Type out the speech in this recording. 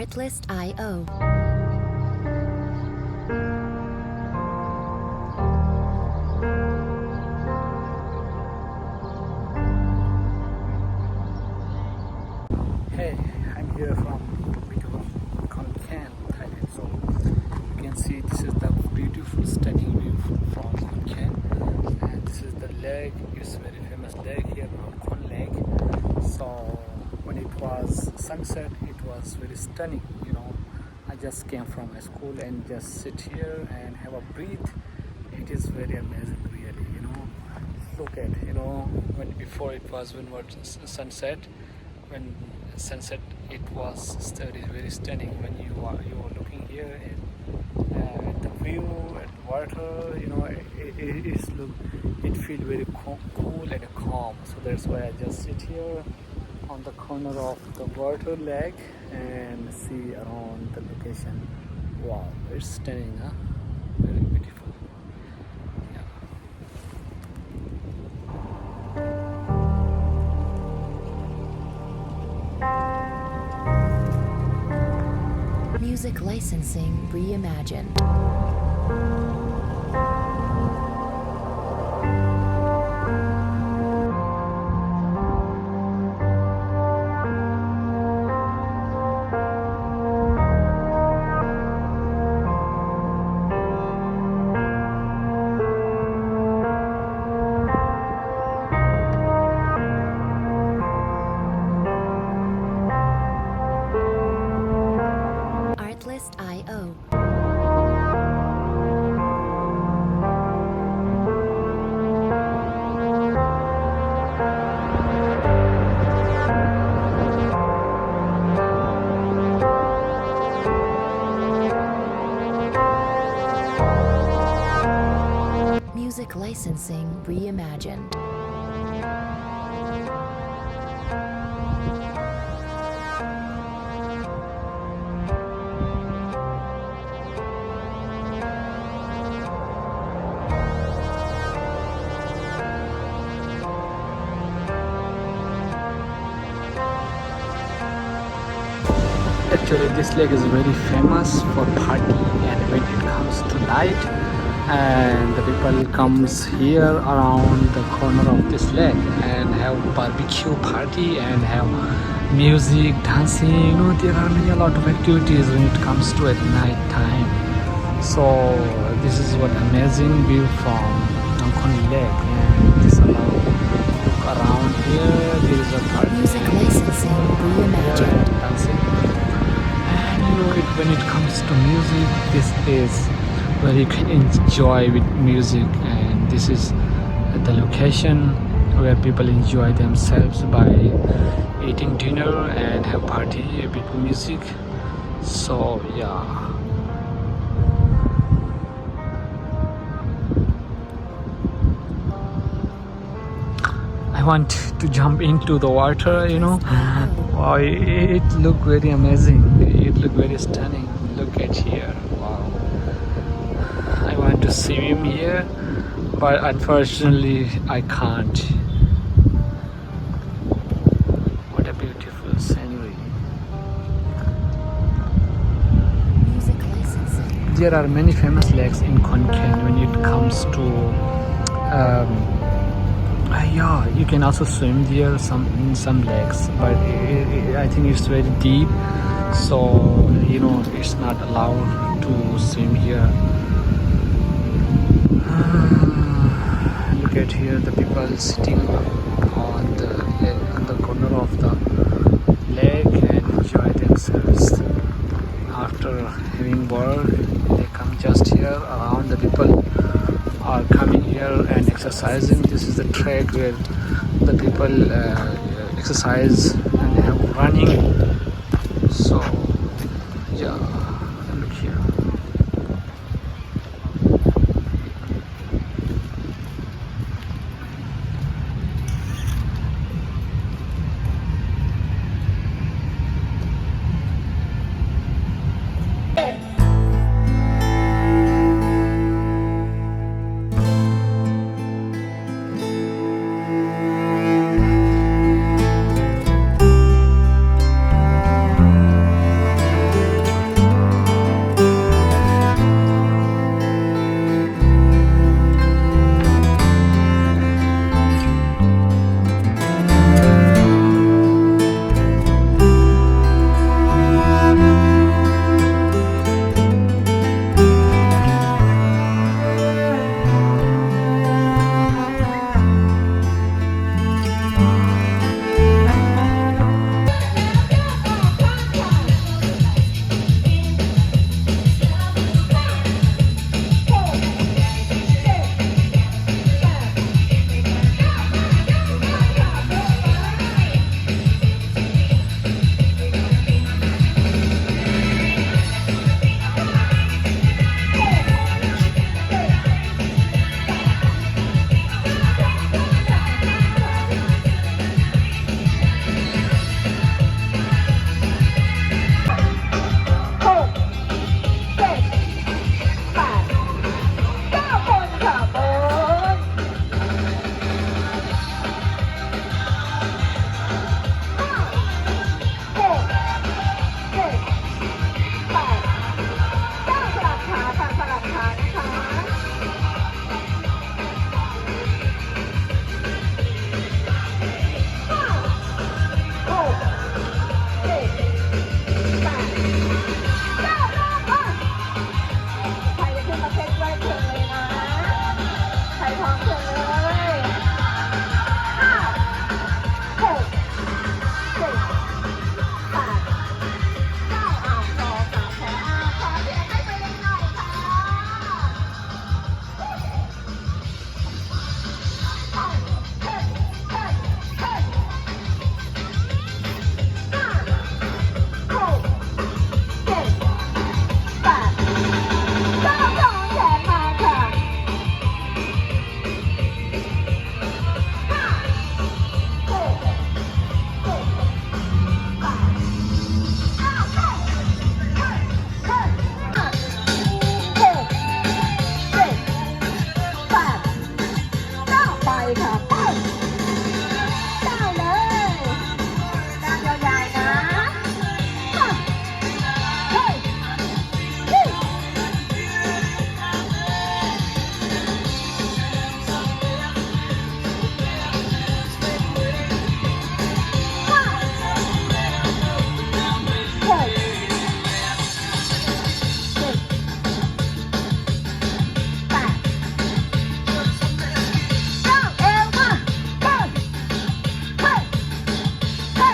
Artlist.io. Hey, I'm here from Khonkaen, Thailand. So you can see this is the beautiful, stunning view from Khonkaen, and this is the lake. It's a very famous lake here, Khon Lake. So when it was sunset, it was very stunning. I just came from my school and just sit here and have a breathe. It is very amazing, really. Look at when before it was sunset. When sunset, it was very, very stunning. When you are looking here and the view and water, it feel very cool and calm. So that's why I just sit here on the corner of the water lake and see around the location. Wow, it's stunning, huh? Very beautiful. Yeah. Music licensing reimagined. Artlist.io. Music licensing reimagined. Actually, this lake is very famous for party, and when it comes to night, and the people comes here around the corner of this lake and have barbecue party and have music, dancing. There are a lot of activities when it comes to at night time. So this is what amazing view from Khon Lake, and this look around here. There is a party. Music licensing reimagined. Dancing. When it comes to music, this is where you can enjoy with music, and this is the location where people enjoy themselves by eating dinner and have party with music. So yeah, I want to jump into the water. Wow, it looked very amazing. It looked very stunning. Look at here. Wow. I want to swim here, but unfortunately I can't. What a beautiful scenery. Music licensing. There are many famous lakes in Khonkaen when it comes to yeah, you can also swim there in some lakes, but I think it's very deep, so it's not allowed to swim here. Look at here, the people sitting on the corner of the lake and enjoy themselves. After having work, they come just here around. The people are coming here and exercising. This is the track where the people exercise and have running. So yeah, look here. Khonkaen